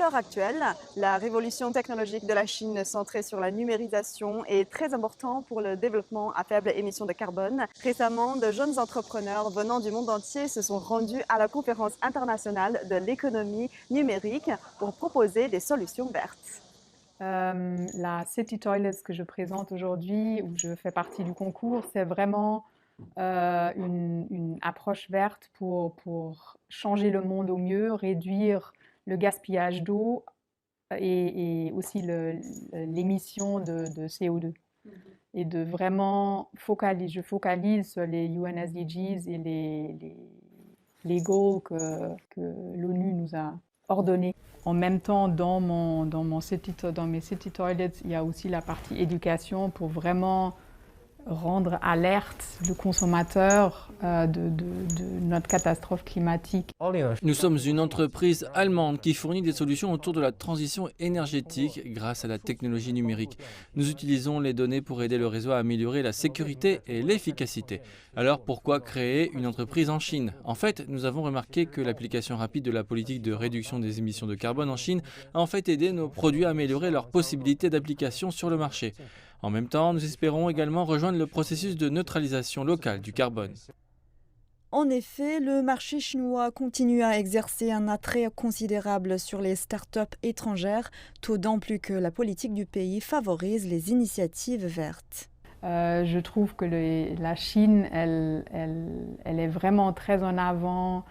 l'heure actuelle, la révolution technologique de la Chine centrée sur la numérisation est très importante pour le développement à faible émission de carbone. Récemment, de jeunes entrepreneurs venant du monde entier se sont rendus à la conférence internationale de l'économie numérique pour proposer des solutions vertes. La City Toilets que je présente aujourd'hui, où je fais partie du concours, c'est vraiment une approche verte pour changer le monde au mieux, réduire le gaspillage d'eau et aussi l'émission de CO2. Et de vraiment je focalise sur les UNSDGs et les goals que l'ONU nous a ordonnés. En même temps, dans mes city toilets, il y a aussi la partie éducation pour vraiment rendre alerte le consommateur de notre catastrophe climatique. Nous sommes une entreprise allemande qui fournit des solutions autour de la transition énergétique grâce à la technologie numérique. Nous utilisons les données pour aider le réseau à améliorer la sécurité et l'efficacité. Alors pourquoi créer une entreprise en Chine? En fait, nous avons remarqué que l'application rapide de la politique de réduction des émissions de carbone en Chine a en fait aidé nos produits à améliorer leurs possibilités d'application sur le marché. En même temps, nous espérons également rejoindre le processus de neutralisation locale du carbone. En effet, le marché chinois continue à exercer un attrait considérable sur les startups étrangères, d'autant plus que la politique du pays favorise les initiatives vertes. Je trouve que la Chine, elle est vraiment très en avant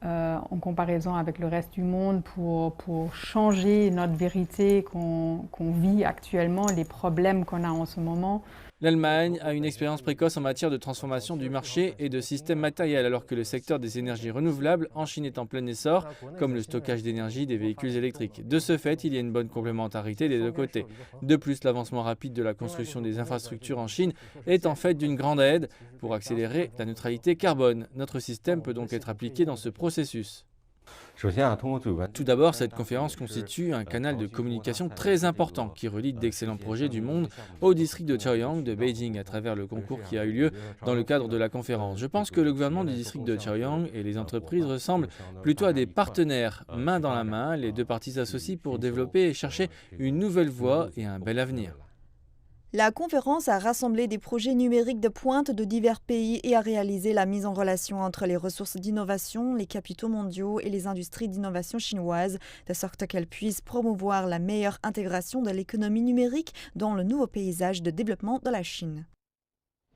en comparaison avec le reste du monde pour changer notre vérité qu'on vit actuellement, les problèmes qu'on a en ce moment. L'Allemagne a une expérience précoce en matière de transformation du marché et de systèmes matériels, alors que le secteur des énergies renouvelables en Chine est en plein essor, comme le stockage d'énergie des véhicules électriques. De ce fait, il y a une bonne complémentarité des deux côtés. De plus, l'avancement rapide de la construction des infrastructures en Chine est en fait d'une grande aide pour accélérer la neutralité carbone. Notre système peut donc être appliqué dans ce processus. Tout d'abord, cette conférence constitue un canal de communication très important qui relie d'excellents projets du monde au district de Chaoyang de Beijing à travers le concours qui a eu lieu dans le cadre de la conférence. Je pense que le gouvernement du district de Chaoyang et les entreprises ressemblent plutôt à des partenaires main dans la main. Les deux parties s'associent pour développer et chercher une nouvelle voie et un bel avenir. La conférence a rassemblé des projets numériques de pointe de divers pays et a réalisé la mise en relation entre les ressources d'innovation, les capitaux mondiaux et les industries d'innovation chinoises, de sorte qu'elles puissent promouvoir la meilleure intégration de l'économie numérique dans le nouveau paysage de développement de la Chine.